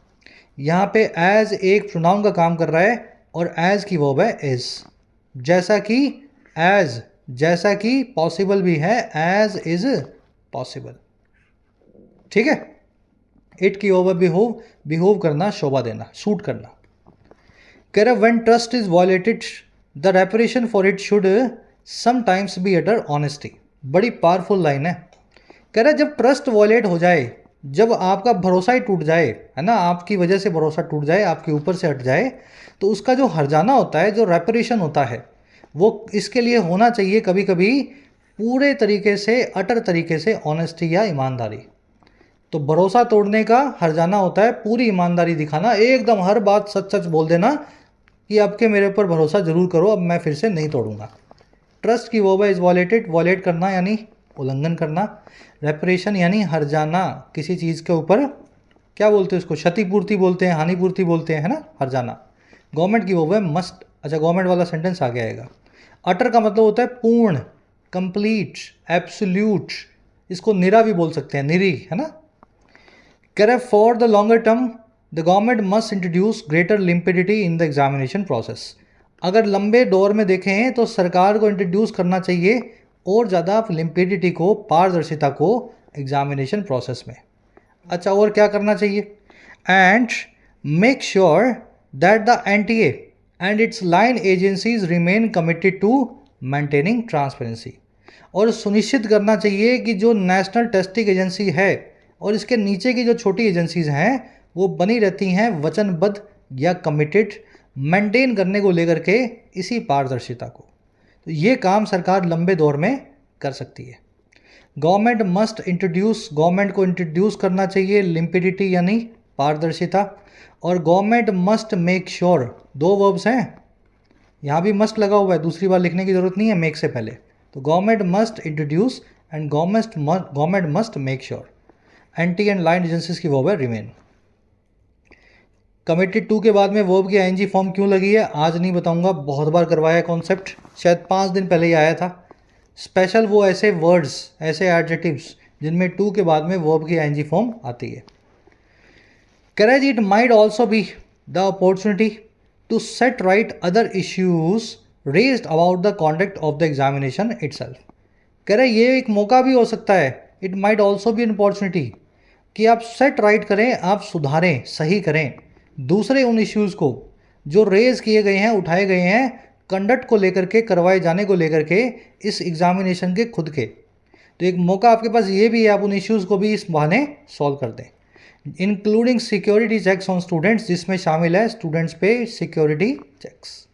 यहाँ पे एज एक प्रोनाउन का काम कर रहा है, और एज की वर्ब है इज। जैसा कि, एज, जैसा कि पॉसिबल भी है, एज इज पॉसिबल, ठीक है। इट की वर्ब बिहोव, बिहोव करना, शोभा देना, सूट करना। कह रहा when trust is violated the reparation for it should sometimes be utter honesty. बड़ी पावरफुल लाइन है। कह रहा जब ट्रस्ट वायलेट हो जाए, जब आपका भरोसा ही टूट जाए, है ना, आपकी वजह से भरोसा टूट जाए, आपके ऊपर से हट जाए, तो उसका जो हर्जाना होता है, जो रेपरेशन होता है, वो इसके लिए होना चाहिए कभी कभी पूरे तरीके से, अटर तरीके से, ऑनेस्टी या ईमानदारी। तो भरोसा तोड़ने का हर्जाना होता है पूरी ईमानदारी दिखाना, एकदम हर बात सच सच बोल देना, कि अब के मेरे ऊपर भरोसा ज़रूर करो, अब मैं फिर से नहीं तोड़ूंगा। ट्रस्ट की वर्ब है इज़ वॉलेटेड, वॉलेट करना यानी उल्लंघन करना। रेपरेशन यानी हर्जाना, किसी चीज़ के ऊपर क्या बोलते हैं उसको, क्षतिपूर्ति बोलते हैं, हानिपूर्ति बोलते हैं, है ना, हर्जाना। गवर्नमेंट की वर्ब है मस्ट। अच्छा, गवर्नमेंट वाला सेंटेंस आगे आएगा। अटर का मतलब होता है पूर्ण, कंप्लीट, एब्सोल्यूट। इसको निरा भी बोल सकते हैं, निरी, है ना। कह for the longer term the government must introduce greater limpidity in the examination process. अगर लंबे दौर में देखें तो सरकार को इंट्रोड्यूस करना चाहिए और ज़्यादा लिम्पिडिटी को, पारदर्शिता को एग्जामिनेशन प्रोसेस में। अच्छा, और क्या करना चाहिए? And make sure that the NTA and its line agencies remain committed to maintaining transparency. और सुनिश्चित करना चाहिए कि जो नेशनल टेस्टिंग एजेंसी है और इसके नीचे की जो छोटी एजेंसीज हैं वो बनी रहती हैं वचनबद्ध या कमिटेड मेंटेन करने को लेकर के इसी पारदर्शिता को। तो ये काम सरकार लंबे दौर में कर सकती है। गवर्नमेंट मस्ट इंट्रोड्यूस, गवर्नमेंट को इंट्रोड्यूस करना चाहिए लिम्पिडिटी यानी पारदर्शिता। और गवर्नमेंट मस्ट मेक श्योर, दो वर्ब्स हैं, यहाँ भी मस्ट लगा हुआ है, दूसरी बार लिखने की जरूरत नहीं है मेक से पहले। तो government must introduce and government must make sure. Anti and line agencies की वर्ब है रिमेन। कमिटेड टू के बाद में वर्ब की आईएनजी फॉर्म क्यों लगी है आज नहीं बताऊंगा, बहुत बार करवाया कॉन्सेप्ट, शायद 5 दिन पहले ही आया था। स्पेशल वो ऐसे वर्ड्स, ऐसे एडजेक्टिव्स जिनमें टू के बाद में वर्ब की आईएनजी फॉर्म आती है। Courage it might also be the opportunity to set right other issues raised about the conduct of the examination itself. कह रहे ये एक मौका भी हो सकता है, it might also be an opportunity, कि आप सेट राइट करें, आप सुधारें, सही करें दूसरे उन इश्यूज़ को जो रेज किए गए हैं, उठाए गए हैं कंडक्ट को लेकर के, करवाए जाने को लेकर के, इस एग्जामिनेशन के खुद के। तो एक मौका आपके पास ये भी है, आप उन इश्यूज़ को भी इस बहाने सॉल्व कर दें। Including security checks on students, जिसमें शामिल है स्टूडेंट्स पे सिक्योरिटी चेक्स,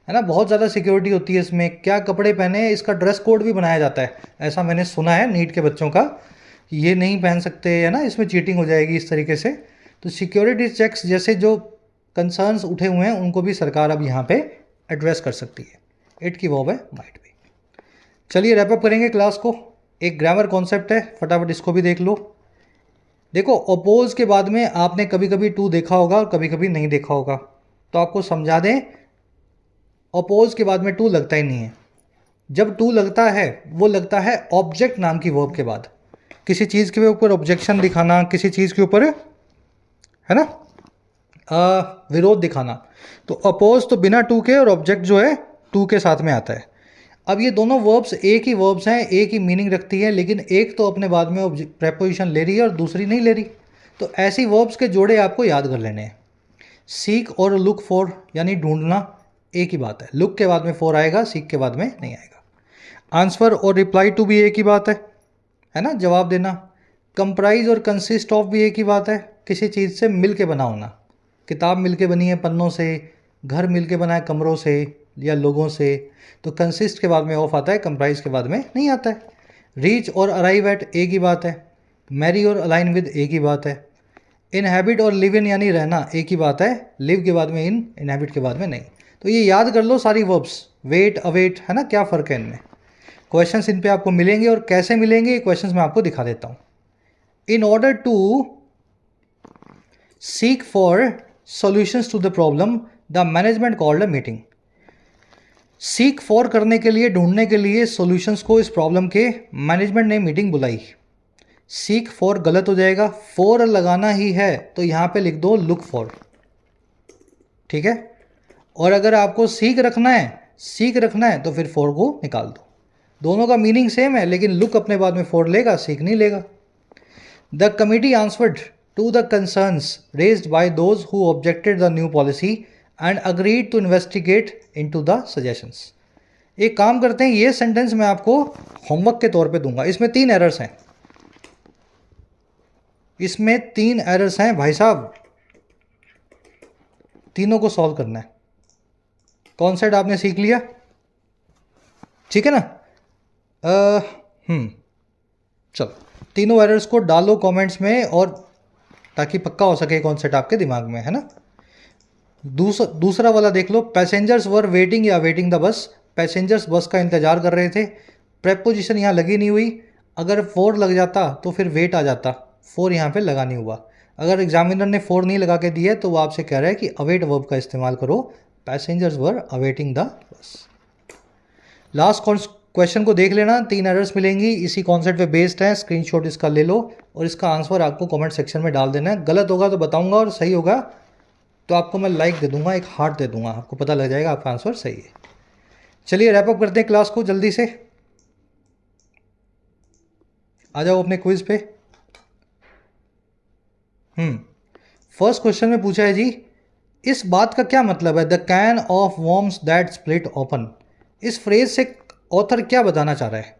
है ना। बहुत ज़्यादा सिक्योरिटी होती है इसमें, क्या कपड़े पहने इसका ड्रेस कोड भी बनाया जाता है, ऐसा मैंने सुना है नीट के बच्चों का, ये नहीं पहन सकते, है ना, इसमें चीटिंग हो जाएगी इस तरीके से। तो सिक्योरिटी चेक्स जैसे जो कंसर्न्स उठे हुए हैं उनको भी सरकार अब यहाँ पे एड्रेस कर सकती है। इट की वर्ब है माइट बी। चलिए रैप अप करेंगे क्लास को। एक ग्रामर कॉन्सेप्ट है, फटाफट इसको भी देख लो। देखो, अपोज के बाद में आपने कभी कभी टू देखा होगा और कभी कभी नहीं देखा होगा, तो आपको समझा दें, अपोज के बाद में टू लगता ही नहीं है। जब टू लगता है वो लगता है ऑब्जेक्ट नाम की वर्ब के बाद, किसी चीज़ के ऊपर ऑब्जेक्शन दिखाना, किसी चीज़ के ऊपर, है ना, विरोध दिखाना। तो अपोज तो बिना टू के और ऑब्जेक्ट जो है टू के साथ में आता है। अब ये दोनों वर्ब्स एक ही वर्ब्स हैं, एक ही मीनिंग रखती है, लेकिन एक तो अपने बाद में प्रेपोजिशन ले रही है और दूसरी नहीं ले रही। तो ऐसी वर्ब्स के जोड़े आपको याद कर लेने हैं। सीक और लुक फॉर यानी ढूंढना, एक ही बात है। लुक के बाद में फॉर आएगा, सीक के बाद में नहीं आएगा। आंसर और रिप्लाई टू भी एक ही बात है ना, जवाब देना। कंप्राइज और कंसिस्ट ऑफ भी एक ही बात है, किसी चीज़ से मिल के बना होना। किताब मिल के बनी है पन्नों से, घर मिल के बना है कमरों से या लोगों से, तो कंसिस्ट के बाद में ऑफ आता है, कंप्राइज के बाद में नहीं आता है। रीच और अराइव एट एक ही बात है। मैरी और अलाइन विद एक ही बात है। इनहैबिट और लिव इन यानी रहना एक ही बात है, लिव के बाद में इन, इनहैबिट के बाद में नहीं। तो ये याद कर लो सारी वर्ब्स, वेट, अवेट, है ना, क्या फ़र्क है इनमें। क्वेश्चंस इन पे आपको मिलेंगे और कैसे मिलेंगे ये क्वेश्चंस मैं आपको दिखा देता हूँ। In order to seek for solutions to the problem the management called a meeting. Seek for करने के लिए, ढूंढने के लिए सॉल्यूशंस को इस प्रॉब्लम के, मैनेजमेंट ने मीटिंग बुलाई। सीक फॉर गलत हो जाएगा, फॉर लगाना ही है तो यहाँ पे लिख दो लुक फॉर, ठीक है। और अगर आपको सीक रखना है तो फिर फॉर को निकाल दो। दोनों का मीनिंग सेम है, लेकिन लुक अपने बाद में फॉर लेगा, सीक नहीं लेगा। The committee answered to the concerns raised by those who objected the new policy and agreed to investigate into the suggestions. एक काम करते हैं, ये सेंटेंस मैं आपको होमवर्क के तौर पे दूंगा। इसमें 3 एरर्स हैं, इसमें 3 एरर्स हैं भाई साहब, तीनों को सॉल्व करना है। कॉन्सेप्ट आपने सीख लिया, ठीक है ना। चलो तीनों एरर्स को डालो कमेंट्स में, और ताकि पक्का हो सके कॉन्सेप्ट आपके दिमाग में, है ना। दूसरा वाला देख लो, पैसेंजर्स वर वेटिंग या वेटिंग द बस, पैसेंजर्स बस का इंतज़ार कर रहे थे। प्रेपोजिशन यहाँ लगी नहीं हुई, अगर फोर लग जाता तो फिर वेट आ जाता, फोर यहाँ पे लगा नहीं हुआ। अगर एग्जामिनर ने फोर नहीं लगा के दिया है तो वो आपसे कह रहा है कि अवेट वर्ब का इस्तेमाल करो, passengers were awaiting the bus. Last question को देख लेना, 3 एरर्स मिलेंगी, इसी कॉन्सेप्ट पे बेस्ड है, स्क्रीनशॉट इसका ले लो और इसका आंसर आपको कमेंट सेक्शन में डाल देना है। गलत होगा तो बताऊंगा और सही होगा तो आपको मैं लाइक दे दूंगा, एक हार्ट दे दूंगा, आपको पता लग जाएगा आपका आंसर सही है। चलिए रैप अप करते हैं क्लास को जल्दी से, आ जाओ अपने क्विज पे। फर्स्ट क्वेश्चन में पूछा है जी, इस बात का क्या मतलब है, the can of worms that split open. इस फ्रेज से ऑथर क्या बताना चाह रहा है?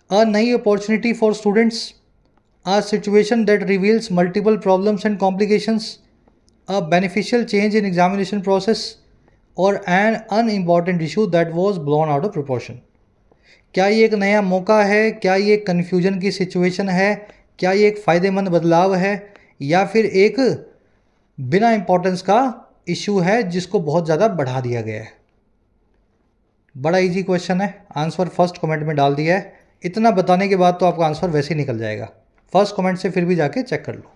अ नई opportunity for students, a situation that reveals multiple problems and complications, a beneficial change in examination process or an unimportant issue that was blown out of proportion. क्या ये एक नया मौका है, क्या ये एक कन्फ्यूजन की सिचुएशन है, क्या ये एक फ़ायदेमंद बदलाव है, या फिर एक बिना इंपॉर्टेंस का इशू है जिसको बहुत ज़्यादा बढ़ा दिया गया है। बड़ा इजी क्वेश्चन है, आंसर फर्स्ट कमेंट में डाल दिया है। इतना बताने के बाद तो आपका आंसर वैसे ही निकल जाएगा, फर्स्ट कमेंट से फिर भी जाके चेक कर लो।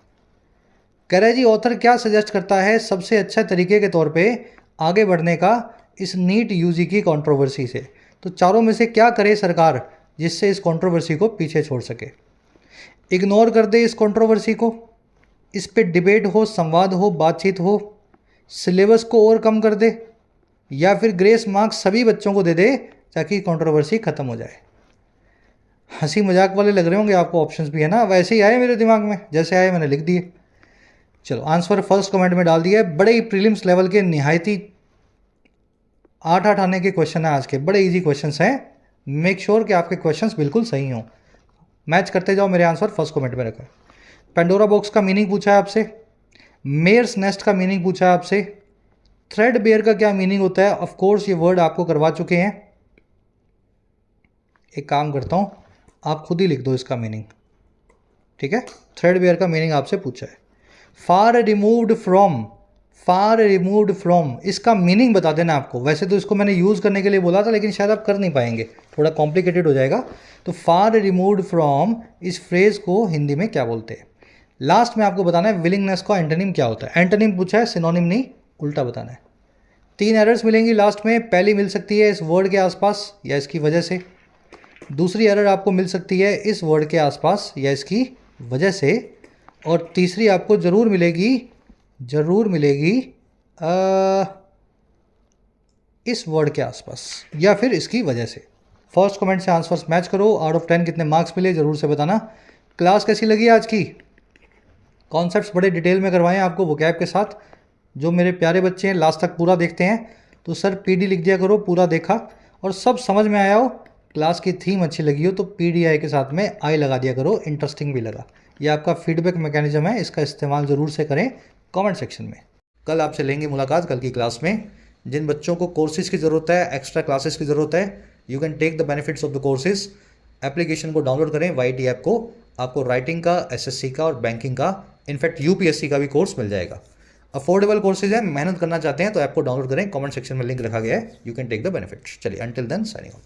कह रहा है जी, ऑथर क्या सजेस्ट करता है सबसे अच्छा तरीके के तौर पे आगे बढ़ने का इस नीट यूजी की कंट्रोवर्सी से। तो चारों में से क्या करे सरकार जिससे इस कंट्रोवर्सी को पीछे छोड़ सके? इग्नोर कर दे इस कंट्रोवर्सी को, इस पे डिबेट हो, संवाद हो, बातचीत हो, सिलेबस को और कम कर दे, या फिर ग्रेस मार्क्स सभी बच्चों को दे दे ताकि कंट्रोवर्सी खत्म हो जाए। हंसी मजाक वाले लग रहे होंगे आपको, ऑप्शंस भी है ना, वैसे ही आए मेरे दिमाग में, जैसे आए मैंने लिख दिए। चलो आंसर फर्स्ट कमेंट में डाल दिया है। बड़े ही प्रीलिम्स लेवल के निहायती 8 आने के क्वेश्चन हैं आज के, बड़े इजी क्वेश्चंस हैं। मेक श्योर कि आपके क्वेश्चंस बिल्कुल सही हों, मैच करते जाओ मेरे आंसर फर्स्ट कमेंट में रखा है। पेंडोरा बॉक्स का मीनिंग पूछा है आपसे, मेयर्स नेस्ट का मीनिंग पूछा है आपसे, थ्रेड बेयर का क्या मीनिंग होता है, ऑफ कोर्स ये वर्ड आपको करवा चुके हैं। एक काम करता हूँ, आप खुद ही लिख दो इसका मीनिंग, ठीक है। थ्रेड बेयर का मीनिंग आपसे पूछा है। Far removed from, far removed from, इसका मीनिंग बता देना आपको। वैसे तो इसको मैंने यूज़ करने के लिए बोला था लेकिन शायद आप कर नहीं पाएंगे, थोड़ा कॉम्प्लिकेटेड हो जाएगा। तो फार रिमूव्ड फ्रॉम इस फ्रेज को हिंदी में क्या बोलते हैं? लास्ट में आपको बताना है विलिंगनेस का एंटोनिम क्या होता है। एंटोनिम पूछा है, सिनोनिम नहीं, उल्टा बताना है। 3 एरर्स मिलेंगी लास्ट में, पहली मिल सकती है इस वर्ड के आसपास या इसकी वजह से, दूसरी एरर आपको मिल सकती है इस वर्ड के आसपास या इसकी वजह से, और तीसरी आपको ज़रूर मिलेगी इस वर्ड के आसपास या फिर इसकी वजह से। फर्स्ट कमेंट से आंसर्स मैच करो, आउट ऑफ 10 कितने मार्क्स मिले ज़रूर से बताना। क्लास कैसी लगी आज की? कॉन्सेप्ट्स बड़े डिटेल में करवाएं आपको वोकैब के साथ। जो मेरे प्यारे बच्चे हैं लास्ट तक पूरा देखते हैं तो सर पीडी लिख दिया करो, पूरा देखा और सब समझ में आया हो, क्लास की थीम अच्छी लगी हो तो पीडीआई के साथ में आई लगा दिया करो, इंटरेस्टिंग भी लगा। ये आपका फीडबैक मैकेनिज्म है, इसका इस्तेमाल ज़रूर से करें कमेंट सेक्शन में। कल आपसे लेंगे मुलाकात कल की क्लास में। जिन बच्चों को कोर्सेज की ज़रूरत है, एक्स्ट्रा क्लासेस की ज़रूरत है, you can take the benefits of the courses. Application को डाउनलोड करें YT ऐप को, आपको राइटिंग का, SSC का और बैंकिंग का, इनफैक्ट UPSC का भी कोर्स मिल जाएगा। अफोर्डेबल कोर्सेज है, मेहनत करना चाहते हैं तो ऐप को डाउनलोड करें, कमेंट सेक्शन में लिंक रखा गया है, you can take the benefits. चलिए अंटिल देन साइनिंग आउट।